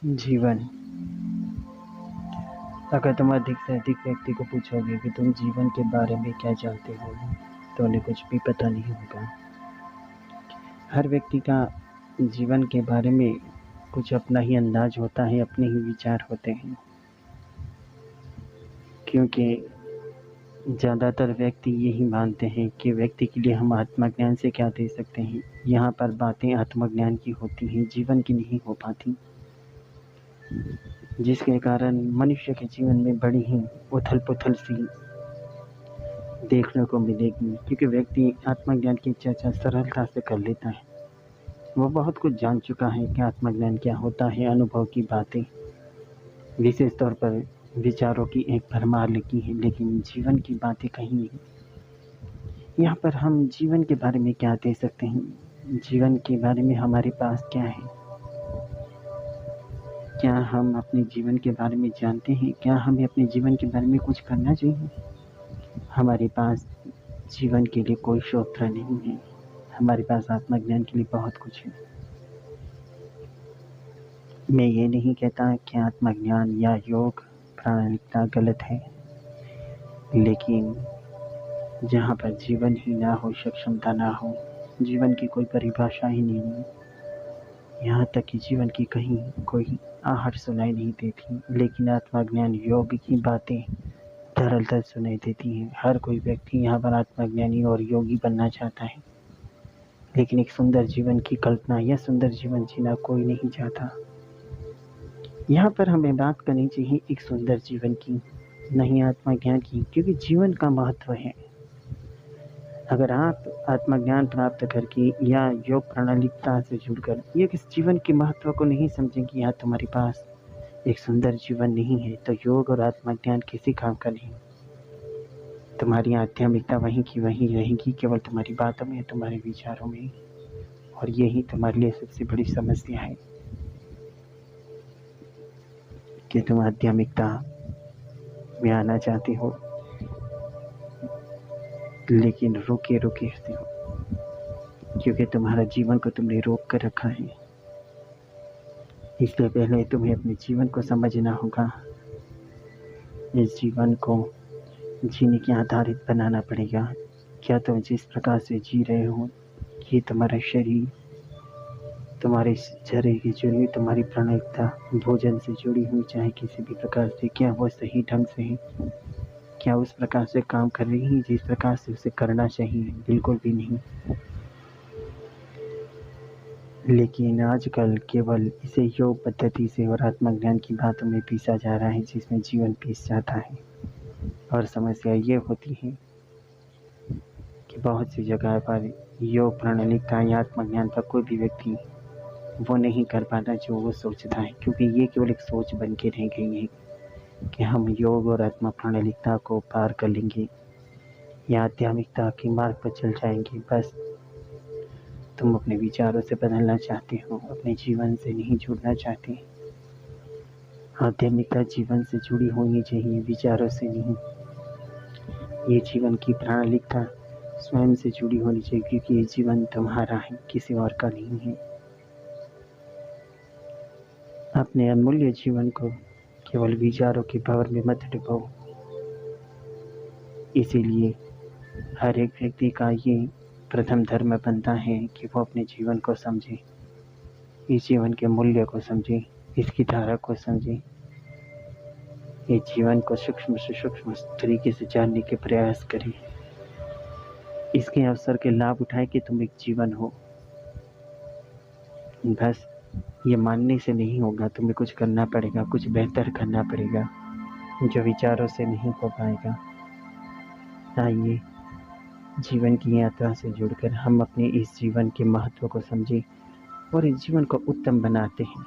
जीवन। अगर तुम अधिक से अधिक व्यक्ति को पूछोगे कि तुम जीवन के बारे में क्या जानते हो, तो उन्हें कुछ भी पता नहीं होगा। हर व्यक्ति का जीवन के बारे में कुछ अपना ही अंदाज होता है, अपने ही विचार होते हैं। क्योंकि ज़्यादातर व्यक्ति यही मानते हैं कि व्यक्ति के लिए हम आत्मज्ञान से क्या दे सकते हैं। यहाँ पर बातें आत्मज्ञान की होती हैं, जीवन की नहीं हो पाती, जिसके कारण मनुष्य के जीवन में बड़ी ही उथल पुथल सी देखने को मिलेगी। क्योंकि व्यक्ति आत्मज्ञान की चर्चा सरलता से कर लेता है। वो बहुत कुछ जान चुका है कि आत्मज्ञान क्या होता है, अनुभव की बातें, विशेष तौर पर विचारों की एक भरमार लिखी है, लेकिन जीवन की बातें कहीं नहीं। यहाँ पर हम जीवन के बारे में क्या दे सकते हैं, जीवन के बारे में हमारे पास क्या है, क्या हम अपने जीवन के बारे में जानते हैं, क्या हमें अपने जीवन के बारे में कुछ करना चाहिए। हमारे पास जीवन के लिए कोई स्रोत नहीं है, हमारे पास आत्मज्ञान के लिए बहुत कुछ है। मैं ये नहीं कहता कि आत्मज्ञान या योग प्रामाणिकता गलत है, लेकिन जहाँ पर जीवन ही ना हो, सक्षमता ना हो, जीवन की कोई परिभाषा ही नहीं है, यहाँ तक कि जीवन की कहीं कोई आहट सुनाई नहीं देती, लेकिन आत्मज्ञान योग की बातें सरलता सुनाई देती हैं। हर कोई व्यक्ति यहाँ पर आत्मज्ञानी और योगी बनना चाहता है, लेकिन एक सुंदर जीवन की कल्पना या सुंदर जीवन जीना कोई नहीं चाहता। यहाँ पर हमें बात करनी चाहिए एक सुंदर जीवन की, नहीं आत्मज्ञान की, क्योंकि जीवन का महत्व है। अगर आप आत्मज्ञान प्राप्त करके या योग प्रणालिकता से जुड़कर ये किस जीवन के महत्व को नहीं समझेंगे या तुम्हारे पास एक सुंदर जीवन नहीं है, तो योग और आत्मज्ञान किसी काम का नहीं। तुम्हारी आध्यात्मिकता वहीं की वहीं रहेगी, केवल तुम्हारी बातों में, तुम्हारे विचारों में, और यही तुम्हारे लिए सबसे बड़ी समस्या है कि तुम आध्यात्मिकता में आना चाहते हो, लेकिन रुके रुके हो, क्योंकि तुम्हारा जीवन को तुमने रोक कर रखा है। इसलिए पहले तुम्हें अपने जीवन को समझना होगा, इस जीवन को जीने के आधारित बनाना पड़ेगा। क्या तुम जिस प्रकार से जी रहे हो, ये तुम्हारा शरीर, तुम्हारे शरीर की जुड़ी हुई तुम्हारी प्राणिकता भोजन से जुड़ी हुई चाहे किसी भी प्रकार से, क्या वो सही ढंग से है, क्या उस प्रकार से काम कर रही है जिस प्रकार से उसे करना चाहिए? बिल्कुल भी नहीं। लेकिन आजकल केवल इसे योग पद्धति से और आत्मज्ञान की बातों में पीसा जा रहा है, जिसमें जीवन पीस जाता है। और समस्या ये होती है कि बहुत सी जगह पर योग प्रणालिकता या आत्मज्ञान पर कोई भी व्यक्ति वो नहीं कर पाता जो वो सोचता है, क्योंकि ये केवल एक सोच बन के रह गई है कि हम योग और आत्मा प्रणालिकता को पार कर लेंगे या आध्यात्मिकता के मार्ग पर चल जाएंगे। बस तुम अपने विचारों से बदलना चाहते हो, अपने जीवन से नहीं जुड़ना चाहते। आध्यात्मिकता जीवन से जुड़ी होनी चाहिए, विचारों से नहीं। ये जीवन की प्रणालिकता स्वयं से जुड़ी होनी चाहिए, क्योंकि ये जीवन तुम्हारा है, किसी और का नहीं है। अपने अमूल्य जीवन को केवल विचारों की पावर में मत डुबाओ। इसीलिए हर एक व्यक्ति का ये प्रथम धर्म बनता है कि वो अपने जीवन को समझे, इस जीवन के मूल्य को समझे, इसकी धारा को समझे, इस जीवन को सूक्ष्म से सूक्ष्म तरीके से जानने के प्रयास करें, इसके अवसर के लाभ उठाए कि तुम एक जीवन हो। बस ये मानने से नहीं होगा, तुम्हें कुछ करना पड़ेगा, कुछ बेहतर करना पड़ेगा जो विचारों से नहीं हो पाएगा। आइए जीवन की यात्रा से जुड़कर हम अपने इस जीवन के महत्व को समझें और इस जीवन को उत्तम बनाते हैं।